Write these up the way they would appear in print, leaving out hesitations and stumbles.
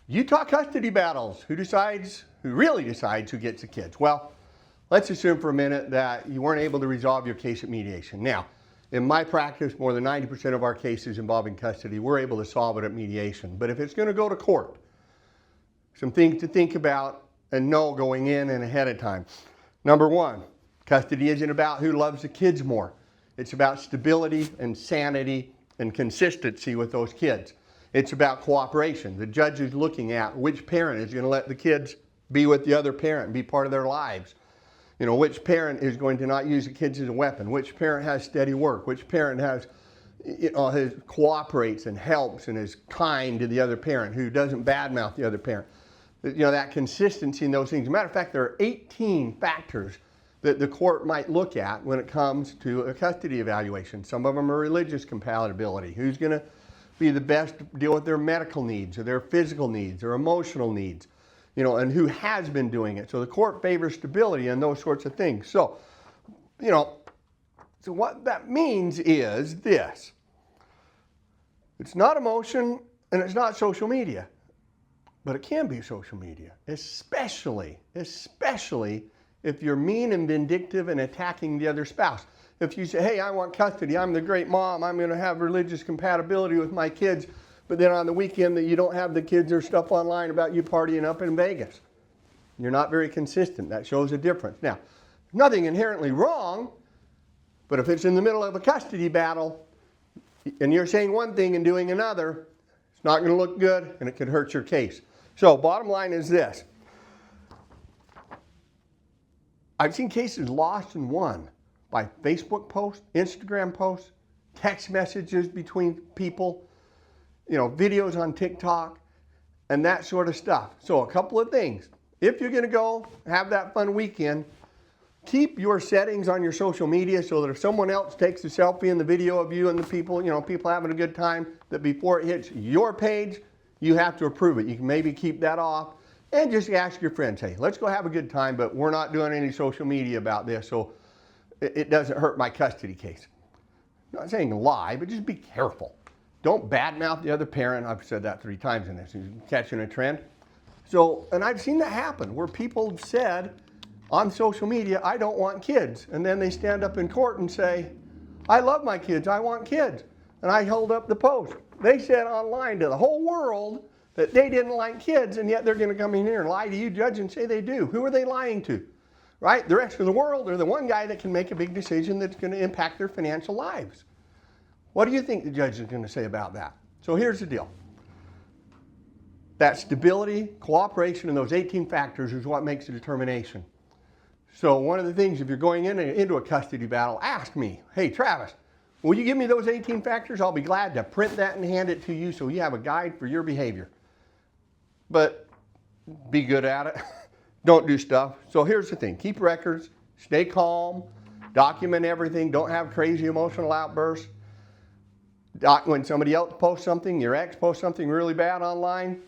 Utah custody battles. Who really decides who gets the kids? Well, let's assume for a minute that you weren't able to resolve your case at mediation. Now, in my practice, more than 90% of our cases involving custody, we're able to solve it at mediation. But if it's going to go to court, some things to think about and know going in and ahead of time. Number one, custody isn't about who loves the kids more. It's about stability and sanity and consistency with those kids. It's about cooperation. The judge is looking at which parent is going to let the kids be with the other parent and be part of their lives. You know, which parent is going to not use the kids as a weapon, which parent has steady work, which parent cooperates and helps and is kind to the other parent, who doesn't badmouth the other parent. You know, that consistency in those things. As a matter of fact, there are 18 factors that the court might look at when it comes to a custody evaluation. Some of them are religious compatibility. Who's going to be the best to deal with their medical needs or their physical needs or emotional needs, you know, and who has been doing it. So the court favors stability and those sorts of things. So, you know, so what that means is this. It's not emotion and it's not social media, but it can be social media, especially if you're mean and vindictive and attacking the other spouse. If you say, hey, I want custody, I'm the great mom, I'm going to have religious compatibility with my kids, but then on the weekend that you don't have the kids or stuff online about you partying up in Vegas. You're not very consistent. That shows a difference. Now, nothing inherently wrong, but if it's in the middle of a custody battle and you're saying one thing and doing another, it's not going to look good and it could hurt your case. So bottom line is this. I've seen cases lost and won by Facebook posts, Instagram posts, text messages between people, you know, videos on TikTok, and that sort of stuff. So a couple of things. If you're going to go have that fun weekend, keep your settings on your social media so that if someone else takes a selfie in the video of you and the people, you know, people having a good time, that before it hits your page, you have to approve it. You can maybe keep that off and just ask your friends, hey, let's go have a good time, but we're not doing any social media about this, so it doesn't hurt my custody case. I'm not saying lie, but just be careful. Don't badmouth the other parent. I've said that 3 times in this. You're catching a trend. So, and I've seen that happen where people have said on social media, I don't want kids. And then they stand up in court and say, I love my kids, I want kids. And I hold up the post. They said online to the whole world that they didn't like kids, and yet they're going to come in here and lie to you, judge, and say they do. Who are they lying to? Right? The rest of the world, or the one guy that can make a big decision that's going to impact their financial lives. What do you think the judge is going to say about that? So here's the deal. That stability, cooperation, and those 18 factors is what makes a determination. So one of the things, if you're going into a custody battle, ask me, hey, Travis, will you give me those 18 factors? I'll be glad to print that and hand it to you so you have a guide for your behavior. But be good at it. Don't do stuff. So here's the thing. Keep records. Stay calm. Document everything. Don't have crazy emotional outbursts. When somebody else posts something, your ex posts something really bad online,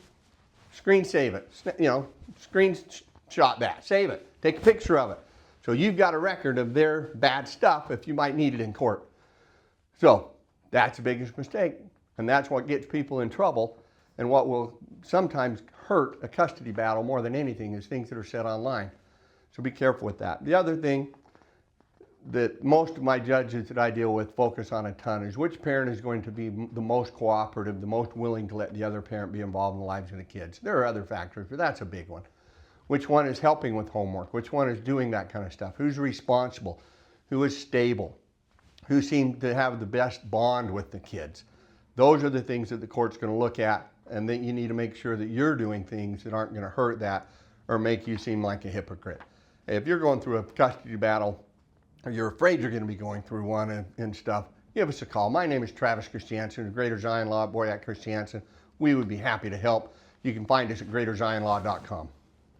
screen save it. You know, screenshot that. Save it. Take a picture of it. So you've got a record of their bad stuff if you might need it in court. So that's the biggest mistake. And that's what gets people in trouble. And what will sometimes hurt a custody battle more than anything is things that are said online. So be careful with that. The other thing that most of my judges that I deal with focus on a ton is which parent is going to be the most cooperative, the most willing to let the other parent be involved in the lives of the kids. There are other factors, but that's a big one. Which one is helping with homework? Which one is doing that kind of stuff? Who's responsible? Who is stable? Who seems to have the best bond with the kids? Those are the things that the court's going to look at, and then you need to make sure that you're doing things that aren't going to hurt that or make you seem like a hypocrite. If you're going through a custody battle, or you're afraid you're going to be going through one and stuff, give us a call. My name is Travis Christiansen of Greater Zion Law, Boyack Christiansen. We would be happy to help. You can find us at greaterzionlaw.com.